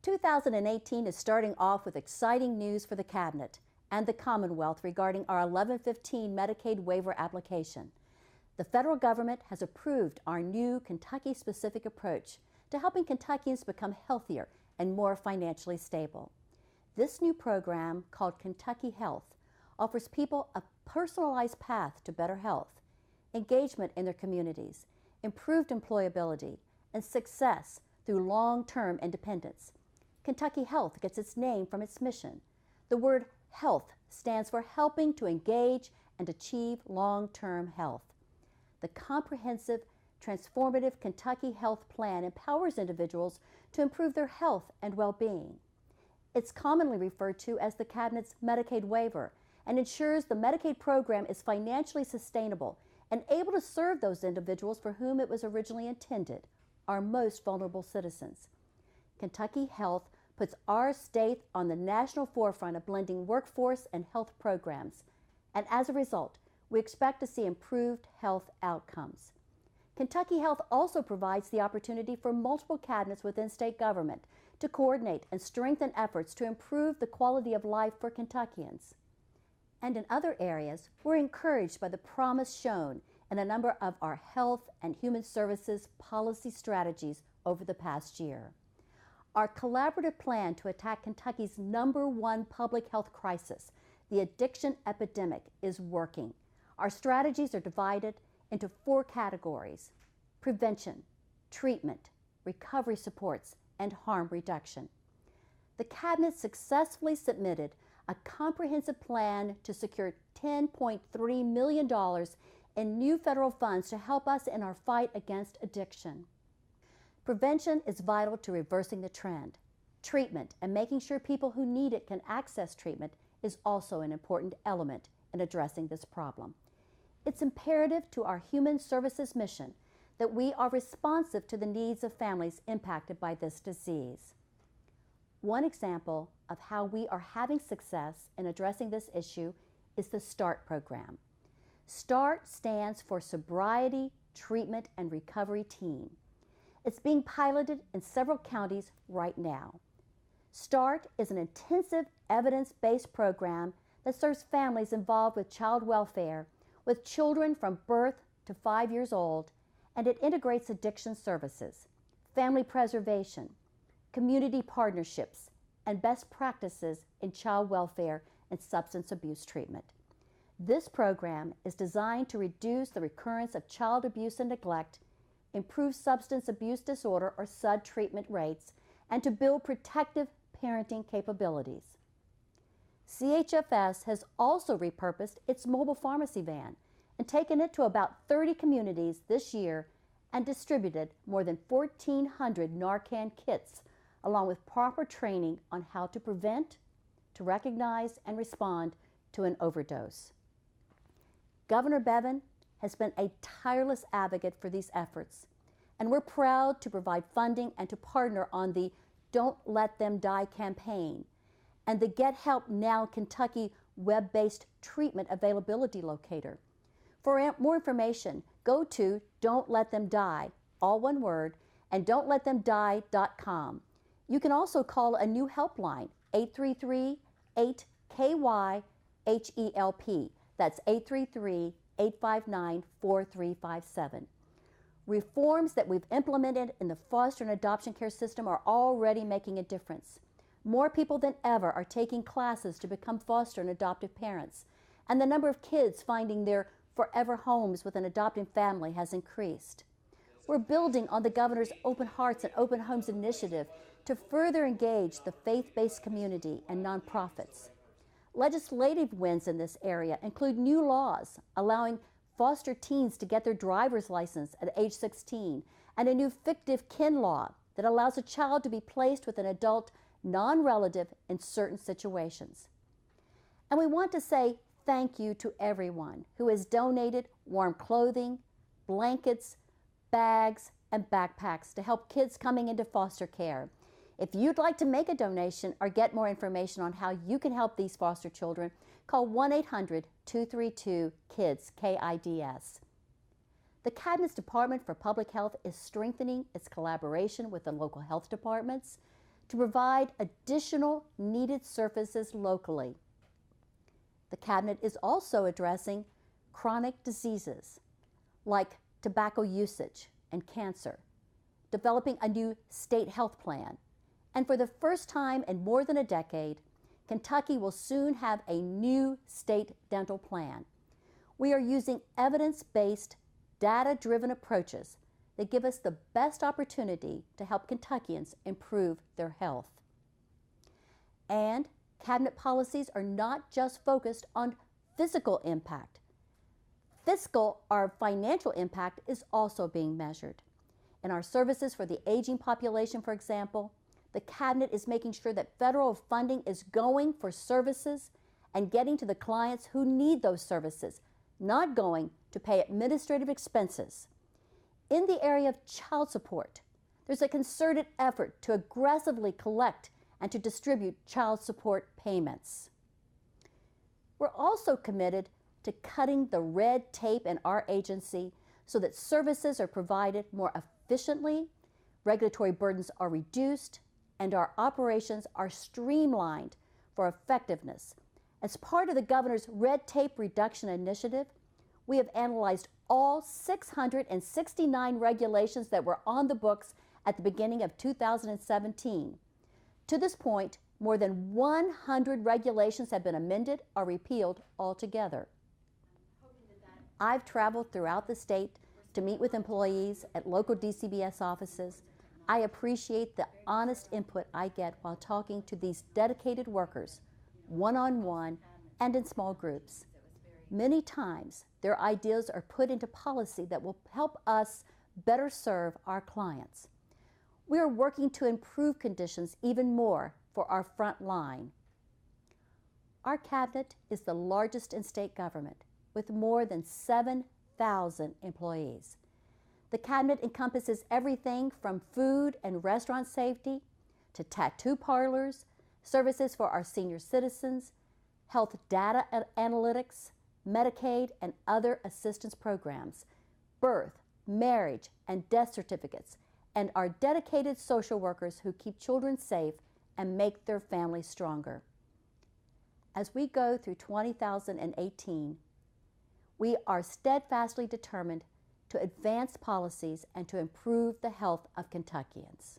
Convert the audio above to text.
2018 is starting off with exciting news for the Cabinet and the Commonwealth regarding our 1115 Medicaid waiver application. The federal government has approved our new Kentucky-specific approach to helping Kentuckians become healthier and more financially stable. This new program, called Kentucky Health, offers people a personalized path to better health, engagement in their communities, improved employability, and success through long-term independence. Kentucky Health gets its name from its mission. The word health stands for helping to engage and achieve long-term health. The comprehensive, transformative Kentucky Health Plan empowers individuals to improve their health and well-being. It's commonly referred to as the Cabinet's Medicaid waiver and ensures the Medicaid program is financially sustainable and able to serve those individuals for whom it was originally intended, our most vulnerable citizens. Kentucky Health puts our state on the national forefront of blending workforce and health programs, and as a result, we expect to see improved health outcomes. Kentucky Health also provides the opportunity for multiple cabinets within state government to coordinate and strengthen efforts to improve the quality of life for Kentuckians. And in other areas, we're encouraged by the promise shown in a number of our health and human services policy strategies over the past year. Our collaborative plan to attack Kentucky's #1 public health crisis, the addiction epidemic, is working. Our strategies are divided into 4 categories: prevention, treatment, recovery supports, and harm reduction. The Cabinet successfully submitted a comprehensive plan to secure $10.3 million in new federal funds to help us in our fight against addiction. Prevention is vital to reversing the trend. Treatment and making sure people who need it can access treatment is also an important element in addressing this problem. It's imperative to our human services mission that we are responsive to the needs of families impacted by this disease. One example of how we are having success in addressing this issue is the START program. START stands for Sobriety, Treatment, and Recovery Team. It's being piloted in several counties right now. START is an intensive, evidence-based program that serves families involved with child welfare, with children from birth to 5 years old, and it integrates addiction services, family preservation, community partnerships, and best practices in child welfare and substance abuse treatment. This program is designed to reduce the recurrence of child abuse and neglect, improve substance abuse disorder or SUD treatment rates, and to build protective parenting capabilities. CHFS has also repurposed its mobile pharmacy van and taken it to about 30 communities this year and distributed more than 1,400 Narcan kits, along with proper training on how to prevent, to recognize, and respond to an overdose. Governor Bevin has been a tireless advocate for these efforts, and we're proud to provide funding and to partner on the Don't Let Them Die campaign and the Get Help Now Kentucky web-based treatment availability locator. For more information, go to Don't Let Them Die, all one word, and don'tletthemdie.com. You can also call a new helpline, 833-8KY-HELP. That's 833-859-4357. Reforms that we've implemented in the foster and adoption care system are already making a difference. More people than ever are taking classes to become foster and adoptive parents, and the number of kids finding their forever homes with an adopting family has increased. We're building on the governor's Open Hearts and Open Homes initiative to further engage the faith-based community and nonprofits. Legislative wins in this area include new laws allowing foster teens to get their driver's license at age 16 and a new fictive kin law that allows a child to be placed with an adult non-relative in certain situations. And we want to say thank you to everyone who has donated warm clothing, blankets, bags, and backpacks to help kids coming into foster care. If you'd like to make a donation or get more information on how you can help these foster children, call 1-800-232-KIDS, KIDS. The Cabinet's Department for Public Health is strengthening its collaboration with the local health departments to provide additional needed services locally. The Cabinet is also addressing chronic diseases like tobacco usage and cancer, developing a new state health plan, and for the first time in more than a decade, Kentucky will soon have a new state dental plan. We are using evidence-based, data-driven approaches that give us the best opportunity to help Kentuckians improve their health. And Cabinet policies are not just focused on physical impact. Fiscal or financial impact is also being measured. In our services for the aging population, for example, the Cabinet is making sure that federal funding is going for services and getting to the clients who need those services, not going to pay administrative expenses. In the area of child support, there's a concerted effort to aggressively collect and to distribute child support payments. We're also committed to cutting the red tape in our agency so that services are provided more efficiently, regulatory burdens are reduced, and our operations are streamlined for effectiveness. As part of the Governor's Red Tape Reduction Initiative, we have analyzed all 669 regulations that were on the books at the beginning of 2017. To this point, more than 100 regulations have been amended or repealed altogether. I've traveled throughout the state to meet with employees at local DCBS offices. I appreciate the honest input I get while talking to these dedicated workers, one-on-one and in small groups. Many times, their ideas are put into policy that will help us better serve our clients. We are working to improve conditions even more for our front line. Our Cabinet is the largest in state government, with more than 7,000 employees. The Cabinet encompasses everything from food and restaurant safety to tattoo parlors, services for our senior citizens, health data analytics, Medicaid and other assistance programs, birth, marriage, and death certificates, and our dedicated social workers who keep children safe and make their families stronger. As we go through 2018, we are steadfastly determined to advance policies and to improve the health of Kentuckians.